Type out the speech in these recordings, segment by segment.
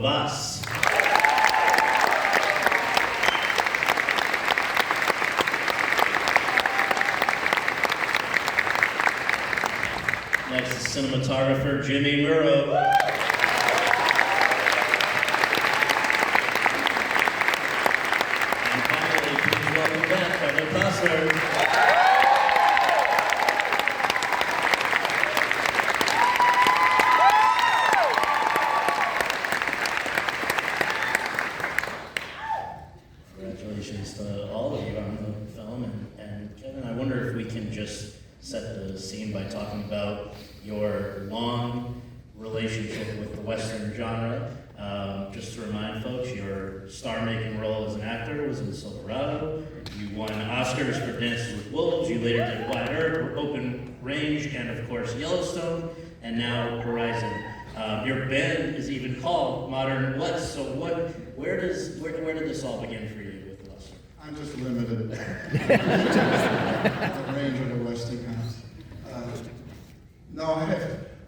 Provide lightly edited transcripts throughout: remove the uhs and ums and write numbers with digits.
of Us. Next is cinematographer Jimmy Murrow. And finally, please welcome back Kevin Costner. Congratulations to all of you on the film, and Kevin, I wonder if we can just set the scene by talking about your long relationship with the Western genre. Just to remind folks, your star-making role as an actor was in Silverado. You won Oscars for Dances with Wolves. You later did Wide Earth, Open Range, and of course Yellowstone, and now Horizon. Your band is even called Modern West. So where did this all begin for you with the Western? I'm just limited. The range of the Western house. No,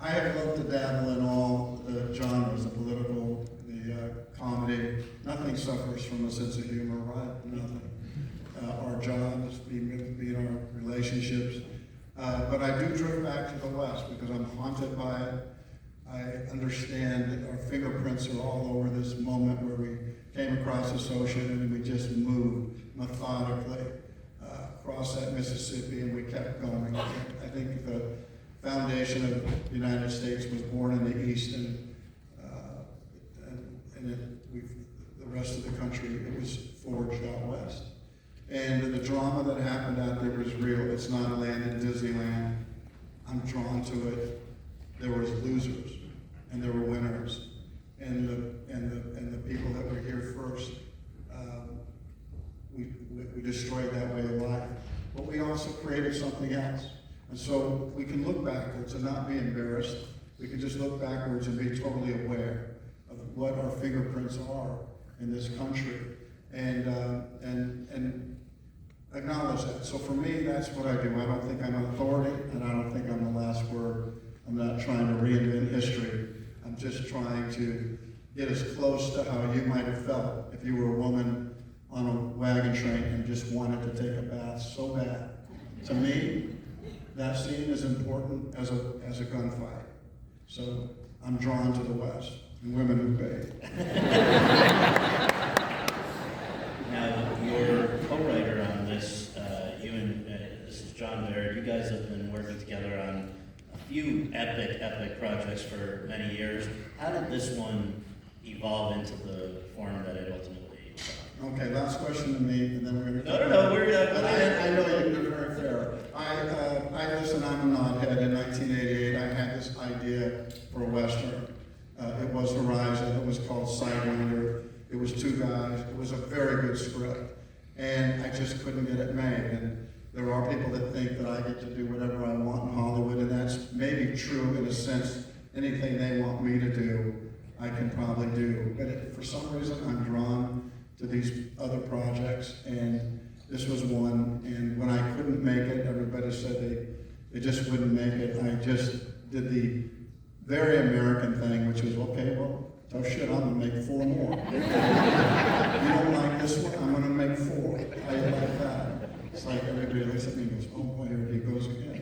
I have loved to dabble in all the genres, the political, the comedy. Nothing suffers from a sense of humor, right? Nothing. Our jobs, being our relationships. But I do drift back to the West because I'm haunted by it. I understand that our fingerprints are all over this moment where we came across this ocean and we just moved methodically across that Mississippi, and we kept going. I think the foundation of the United States was born in the East, and the rest of the country, it was forged out West. And the drama that happened out there was real. It's not land in Disneyland. I'm drawn to it. There was losers, and there were winners, and the people that were here first. We destroyed that way of life, but we also created something else. And so we can look backwards and not be embarrassed. We can just look backwards and be totally aware of what our fingerprints are in this country, and acknowledge that. So for me, that's what I do. I don't think I'm an authority, and I don't think I'm the last word. I'm not trying to reinvent history. I'm just trying to get as close to how you might have felt if you were a woman on a wagon train and just wanted to take a bath so bad. To me, that scene is important as a gunfight. So I'm drawn to the West and women who bathe. Now, your co-writer on this, this is John Baird. You guys have been working together on a few epic projects for many years. How did this one evolve into the form that it ultimately took? Okay, last question to me, and then we're going to... No, we're going I know you're very fair. Listen, I'm a knothead. In 1988, I had this idea for a Western. It was Horizon. It was called Sidewinder. It was two guys. It was a very good script. And I just couldn't get it made. And there are people that think that I get to do whatever I want in Hollywood, and that's maybe true in a sense. Anything they want me to do, I can probably do. But for some reason, I'm drawn to these other projects, and this was one. And when I couldn't make it, everybody said they just wouldn't make it. I just did the very American thing, which was, okay, well, tough shit, I'm gonna make 4 more. You don't like this one? I'm gonna make 4. I like that. It's like everybody looks at me and goes, oh boy, here he goes again.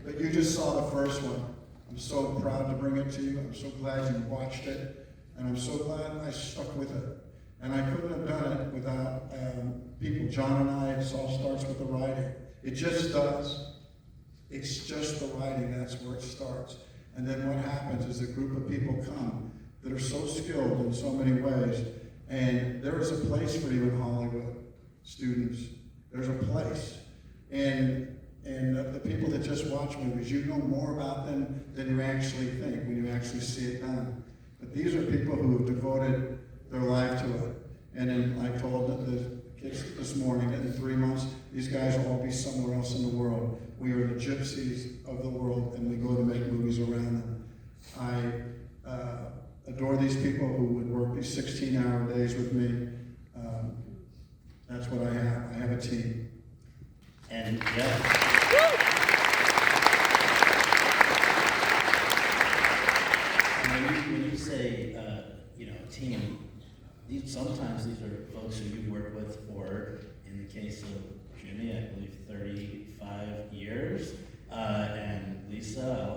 But you just saw the first one. I'm so proud to bring it to you. I'm so glad you watched it. And I'm so glad I stuck with it. And I couldn't have done it without people. John and I, it all starts with the writing. It just does. It's just the writing, that's where it starts. And then what happens is a group of people come that are so skilled in so many ways. And there is a place for you in Hollywood, students. There's a place. And the people that just watch movies, you know more about them than you actually think when you actually see it done. But these are people who have devoted their life to it. And then I told the kids this morning that in 3 months, these guys will all be somewhere else in the world. We are the gypsies of the world, and we go to make movies around them. I adore these people who would work these 16-hour days with me. That's what I have. I have a team. And yeah. When you say, team, sometimes these are folks who you work with for, in the case of Jimmy, I believe 35 years, and Lisa,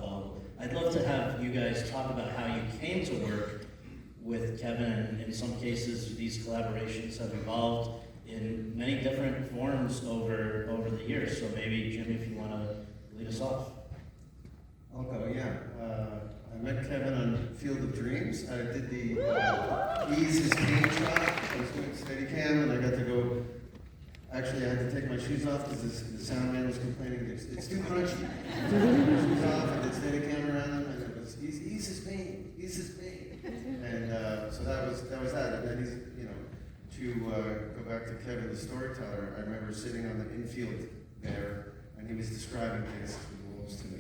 I'd love to have you guys talk about how you came to work with Kevin, and in some cases, these collaborations have evolved in many different forms over the years. So maybe, Jimmy, if you want to lead us off. I'll go, yeah. I met Kevin on Field of Dreams. I did the Ease is Pain shot. I was doing Steadicam, and I got to go. Actually, I had to take my shoes off because the sound man was complaining. It's too crunchy. I took my shoes off, I did Steadicam around them, and it was Ease is Pain, Ease is Pain. And so that was that. And then he's, to go back to Kevin, the storyteller, I remember sitting on the infield there, and he was describing Dances with Wolves to me.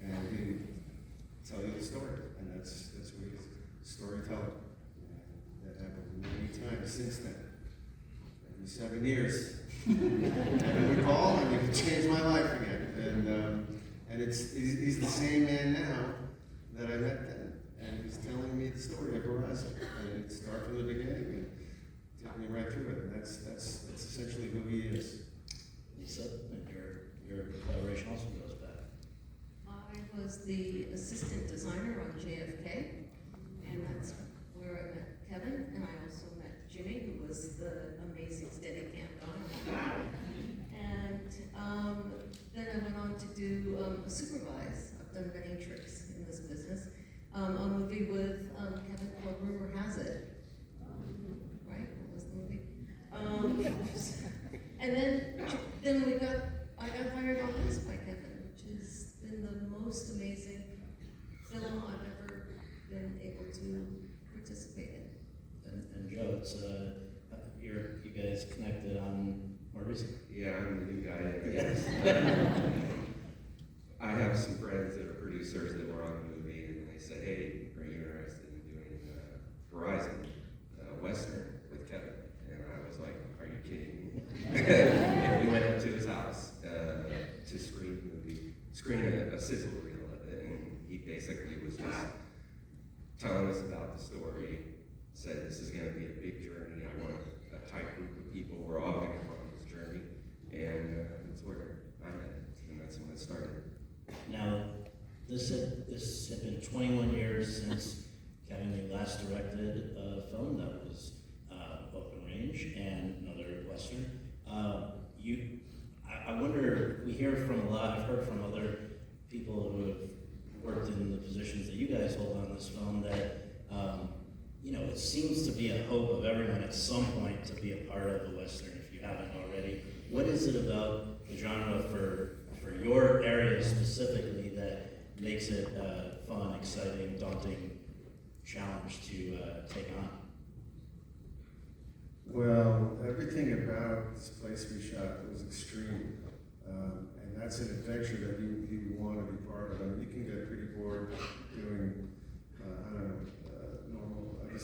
And he would tell you the story, and that's what he's a storyteller. And that happened many times since then. Every 7 years. Kevin would call, and he could change my life again. And he's the same man now that I met then. And he's telling me the story of Horizon. And it started from the beginning and took me right through it. And that's essentially who he is. Lisa, and your collaboration also goes back. I was the assistant designer on JFK, and that's where I met Kevin, and I also met Jimmy, who was the amazing Steadicam guy. And then I went on to do a supervise. I've done many tricks in this business. A movie with Kevin called Rumor Has It. Right? What was the movie? And then I got hired on this by Kevin, which has been the most amazing film I've ever been able to participate in. And Joe, it's you guys connected on more recently. Yeah, I'm the new guy, I guess. I have some friends that are producers that were on the movie, and they said, "Hey, are you interested in doing Horizon Western with Kevin?" And I was like, "Are you kidding me?" And we went up to his house to screen a sizzle reel of it, and he basically was just telling us about the story. Said this is going to be a big journey. I want a tight group of people. We're all going to go on this journey, and that's where I met him, and that's when it started. Now, this had been 21 years since, Kevin, you last directed a film that was Open Range and another Western. I wonder, we hear from I've heard from other people who have worked in the positions that you guys hold on this film that, it seems to be a hope of everyone at some point to be a part of the Western if you haven't already. What is it about the genre for your area specifically that makes it fun, exciting, daunting challenge to take on? Well, everything about this place we shot was extreme. And that's an adventure that you want to be part of. I mean, you can get pretty bored doing,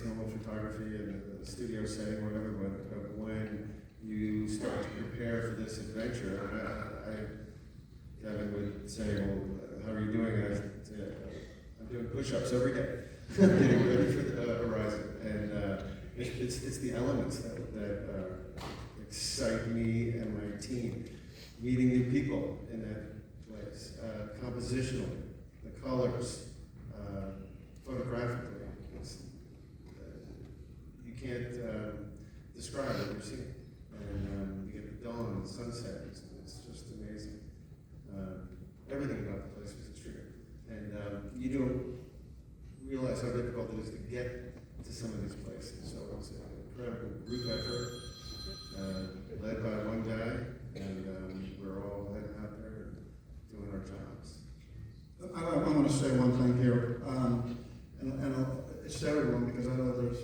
normal photography in a studio setting or whatever, but when you start to prepare for this adventure, Kevin would say, "Well, how are you doing?" And I'd say, "I'm doing push-ups every day, getting ready for the horizon." And it's the elements that excite me and my team. Meeting new people in that place, compositionally, the colors, photographically. You can't describe what you're seeing. And you get the dawn and the sunset, it's just amazing. Everything about the place was extreme. And you don't realize how difficult it is to get to some of these places. So it's an incredible group effort, led by one guy, and we're all heading out there and doing our jobs. I want to say one thing here, and it's to everyone because I know there's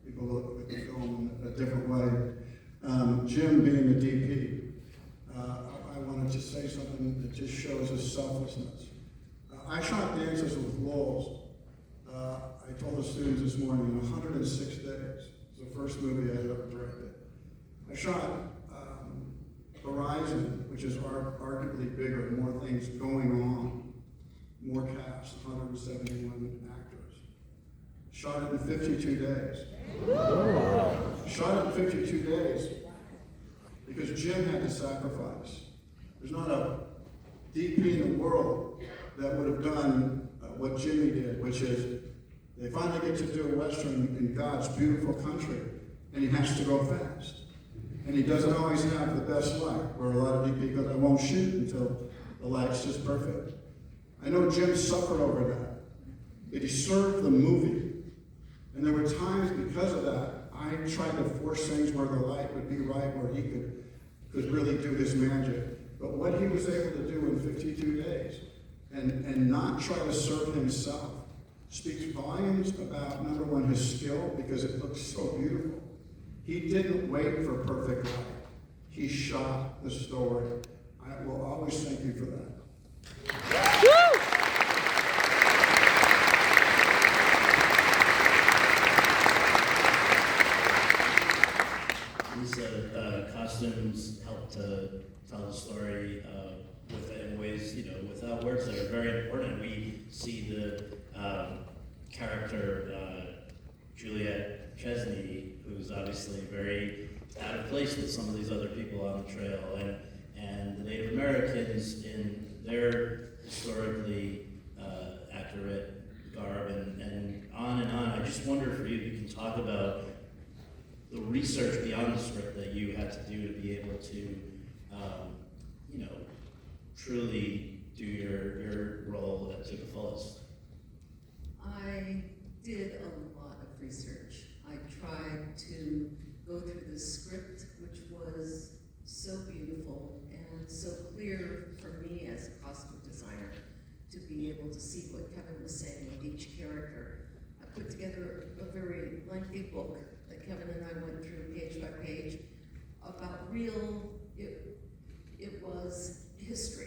people look at the film in a different way. Jim being the DP, I wanted to say something that just shows his selflessness. I shot Dances with Wolves. I told the students this morning in 106 days. It's the first movie I ever directed. I shot Horizon, which is arguably bigger, more things going on, more cast, 171 actors. Shot it in 52 days. Shot it in 52 days because Jim had to sacrifice. There's not a DP in the world that would have done what Jimmy did, which is they finally get to do a Western in God's beautiful country, and he has to go fast. And he doesn't always have the best light, where a lot of DP goes, I won't shoot until the light's just perfect. I know Jim suffered over that, but he served the movie. And there were times because of that, I tried to force things where the light would be right, where he could really do his magic. But what he was able to do in 52 days, and not try to serve himself, speaks volumes about, number one, his skill, because it looks so beautiful. He didn't wait for perfect light. He shot the story. I will always thank you for that. These costumes help to tell the story in ways, without words that are very important. We see the character Juliet Chesney, who's obviously very out of place with some of these other people on the trail, and the Native Americans in their historically accurate garb, and on and on. I just wonder for you if you can talk about the research beyond the script that you had to do to be able to, truly do your role to the fullest. I did a lot of research. I tried to go through the script, which was so beautiful and so clear for me as a costume designer to be able to see what Kevin was saying with each character. I put together a very lengthy book that Kevin and I went through page by page about it was history.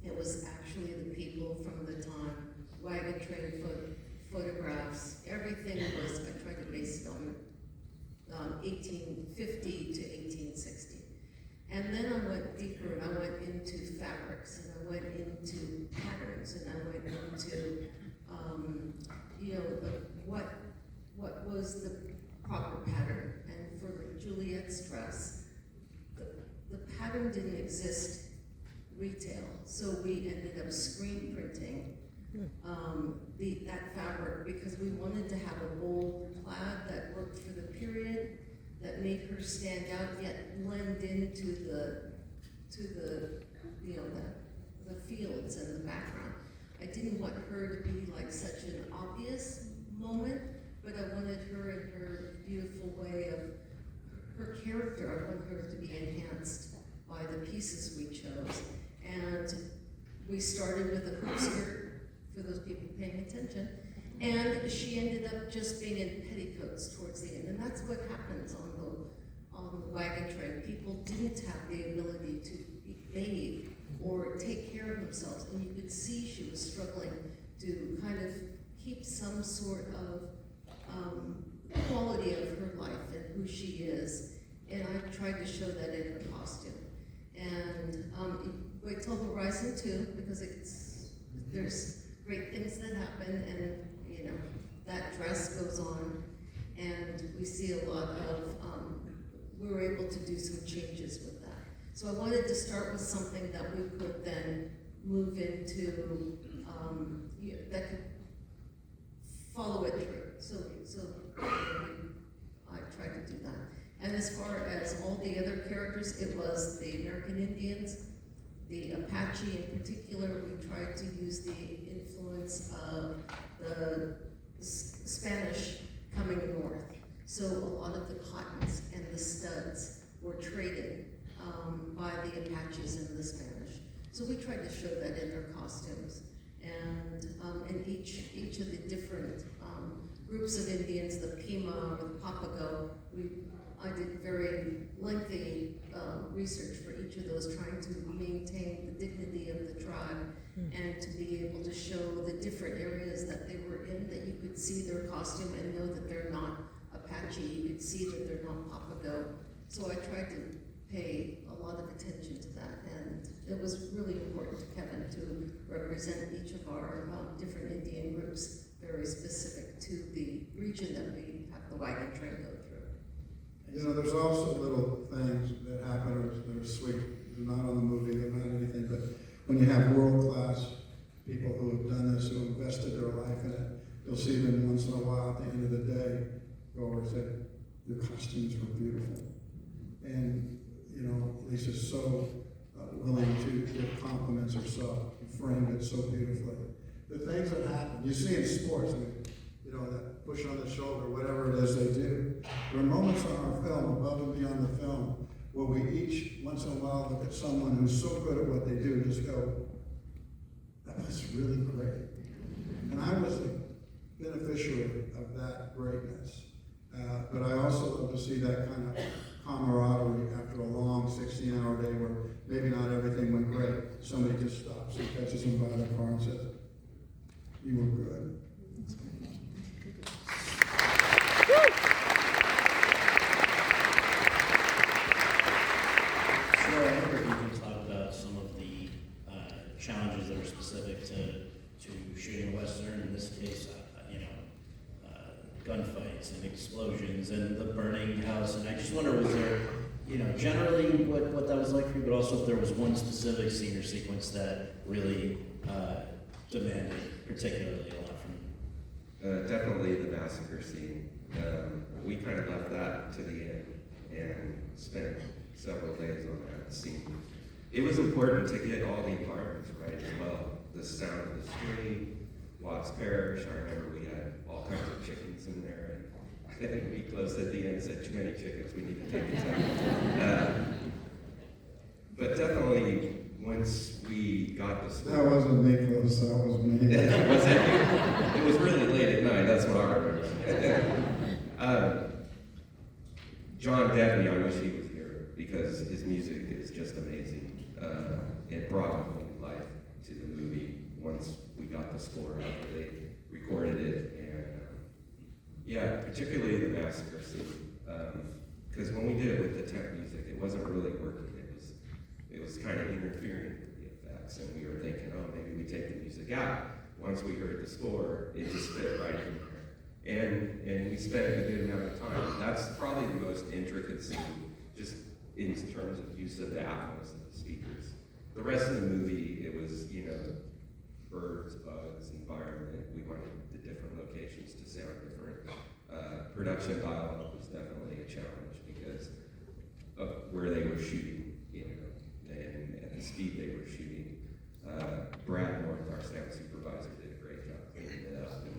It was actually the people from the time, wagon train photographs, everything was, I tried to base it on 1850 to 1860. And then I went deeper, and I went into fabrics, and I went into patterns, and I went into, what was the proper pattern. And for Juliet's dress, the pattern didn't exist retail, so we ended up screen printing that fabric because we wanted to have a bold plaid that worked for the period, that made her stand out yet blend into the fields and the background. I didn't want her to be like such an obvious moment, but I wanted her in her beautiful way of her character. I wanted her to be enhanced by the pieces we chose. And we started with a hoop skirt, for those people paying attention, and she ended up just being in petticoats towards the end. And that's what happens on the wagon train. People didn't have the ability to bathe or take care of themselves, and you could see she was struggling to kind of keep some sort of quality of her life and who she is. And I tried to show that in her costume. And wait till Horizon 2, because there's great things that happen, and that dress goes on, and we see a lot of, we were able to do some changes with that. So I wanted to start with something that we could then move into, that could follow it through. So I tried to do that. And as far as all the other characters, it was the American Indians, the Apache in particular. We tried to use the influence of the Spanish coming north. So a lot of the cottons and the studs were traded by the Apaches and the Spanish. So we tried to show that in their costumes. And in each of the different groups of Indians, the Pima or the Papago, I did very lengthy research for each of those, trying to maintain the dignity of the tribe and to be able to show the different areas that they were in, that you could see their costume and know that they're not Apache. You could see that they're not Papago. So I tried to pay a lot of attention to that, and it was really important to Kevin to represent each of our different Indian groups very specific to the region that we have the wagon train go through. You know, there's also little things that happen that are sweet. They're not on the movie, they're not anything, but when you have world-class people who have done this, who invested their life in it, you'll see them once in a while at the end of the day go over and say, your costumes were beautiful. And, you know, Lisa's so willing to give compliments herself. You framed it so beautifully. The things that happen, you see in sports, I mean, you know, that push on the shoulder, whatever it is they do. There are moments on our film, above and beyond the film, where we each, once in a while, look at someone who's so good at what they do and just go, that was really great. And I was a beneficiary of that greatness. But I also love to see that kind of camaraderie after a long 16-hour day where maybe not everything went great. Somebody just stops and catches him by the car and says, you were good. So I wonder if you can talk about some of the challenges that are specific to shooting a Western, in this case, gunfights and explosions and the burning house. And I just wonder, was there, generally what that was like for you, but also if there was one specific scene or sequence that really demanded particularly a lot from you? Definitely the massacre scene. We kind of left that to the end and spent several days on that scene. It was important to get all the environments right as well. The sound of the stream, Watts Parish. I remember we had all kinds of chickens in there, and I think we closed at the end and said, too many chickens, we need to take it out. But definitely, once we got the story. That wasn't me, close, that was me. Was it? It was really late at night, that's what I remember. John Debney, I wish he was here, because his music is just amazing. It brought life to the movie once we got the score after they recorded it. And particularly the massacre scene. Because when we did it with the temp music, it wasn't really working. It was kind of interfering with the effects, and we were thinking, oh, maybe we take the music out. Once we heard the score, it just fit right in there. And we spent a good amount of time. That's probably the most intricate scene, just in terms of use of the Atmos and the speakers. The rest of the movie, it was, birds, bugs, environment. We wanted the different locations to sound different. Production dialogue was definitely a challenge because of where they were shooting, and the speed they were shooting. Brad North, our sound supervisor, did a great job cleaning it up and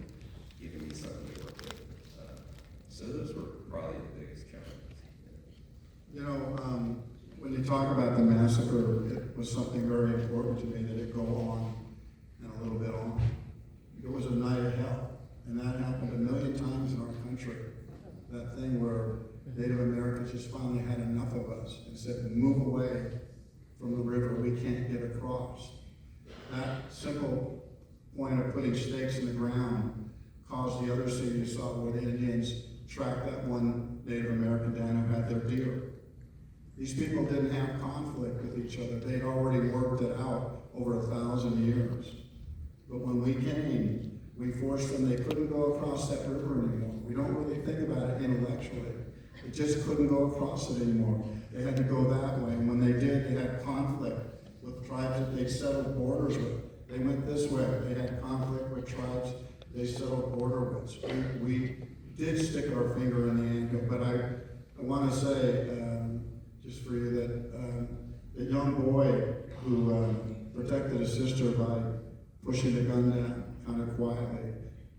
giving me something to work with. So those were probably the biggest challenges. When you talk about the massacre, it was something very important to me that it go on and a little bit on. It was a night of hell, and that happened a million times in our country. That thing where Native Americans just finally had enough of us and said, move away from the river, we can't get across. That simple point of putting stakes in the ground caused the other scene you saw where the Indians tracked that one Native American down who had their deer. These people didn't have conflict with each other. They'd already worked it out over 1,000 years. But when we came, we forced them, they couldn't go across that river anymore. We don't really think about it intellectually. They just couldn't go across it anymore. They had to go that way. And when they did, they had conflict with tribes that they settled borders with. They went this way. They had conflict with tribes they settled border with. We did stick our finger in the ankle, but I want to say, just for you, that the young boy who protected his sister by pushing the gun down kind of quietly,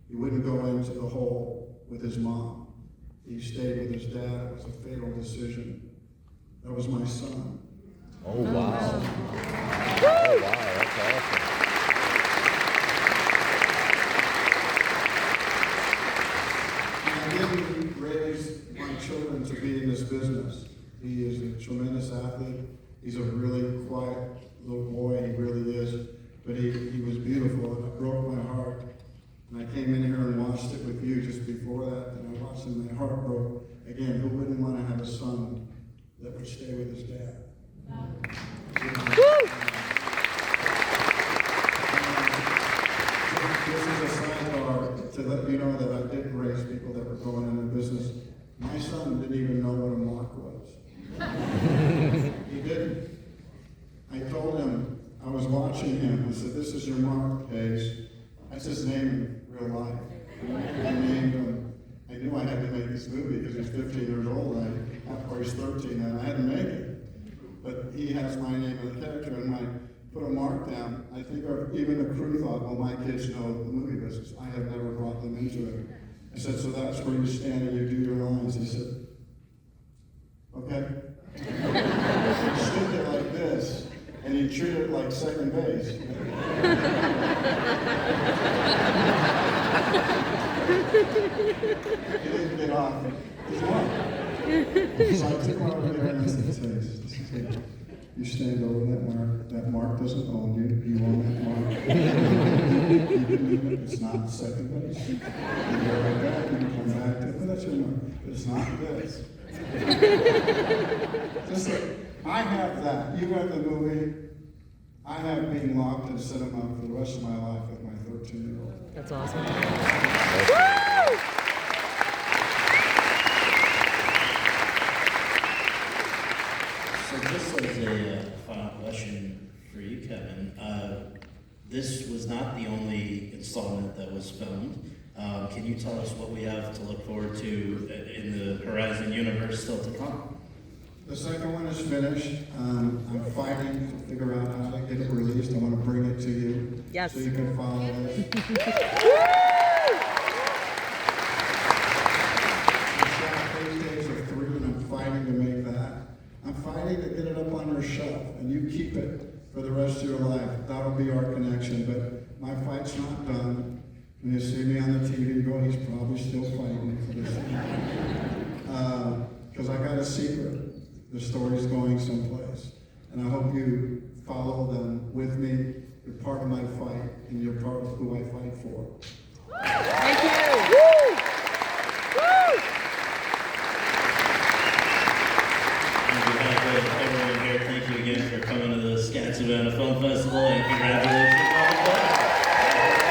he wouldn't go into the hole with his mom. He stayed with his dad. It was a fatal decision. That was my son. Oh, wow. Oh, wow, that's awesome. I didn't raise my children to be in this business. He is a tremendous athlete. He's a really quiet little boy, he really is. But he was beautiful, and it broke my heart. And I came in here and watched it with you just before that, and I watched it, and my heart broke. Again, who wouldn't want to have a son that would stay with his dad? This is a sidebar. to let you know that I did raise people that were going into business. My son didn't even know what a mark was. He didn't. I told him, I was watching him, I said, this is your mark, Hayes. That's his name in real life. I named him. I knew I had to make this movie because he's 15 years old, or he's 13, and I had to make it. But he has my name and the character, and I put a mark down. I think even the crew thought, well, my kids know the movie business. I have never brought them into it. I said, so that's where you stand and you do your lines. He said, okay. He stood there like this, and he treated it like second base. He didn't get off. He's one. So I took him over there and I said, you stand over that mark. That mark doesn't own you. You own that mark. You can leave it. It's not second base. You go right back and you come back to it. That's your mark. But it's not this. Just like, I have that. You have the movie. I have being locked and set him up for the rest of my life with my 13-year-old. That's awesome. So just as a final question for you, Kevin, this was not the only installment that was filmed. Can you tell us what we have to look forward to in the Horizon universe still to come? The second one is finished. I'm fighting to figure out how to get it released. I want to bring it to you. Yes. So you can follow this. It's got 3 days of 3, and I'm fighting to make that. I'm fighting to get it up on your shelf, and you keep it for the rest of your life. That'll be our connection, but my fight's not done. When you see me on the TV, you go, he's probably still fighting for this thing. Because I got a secret. The story's going someplace. And I hope you follow them with me. You're part of my fight, and you're part of who I fight for. Thank you.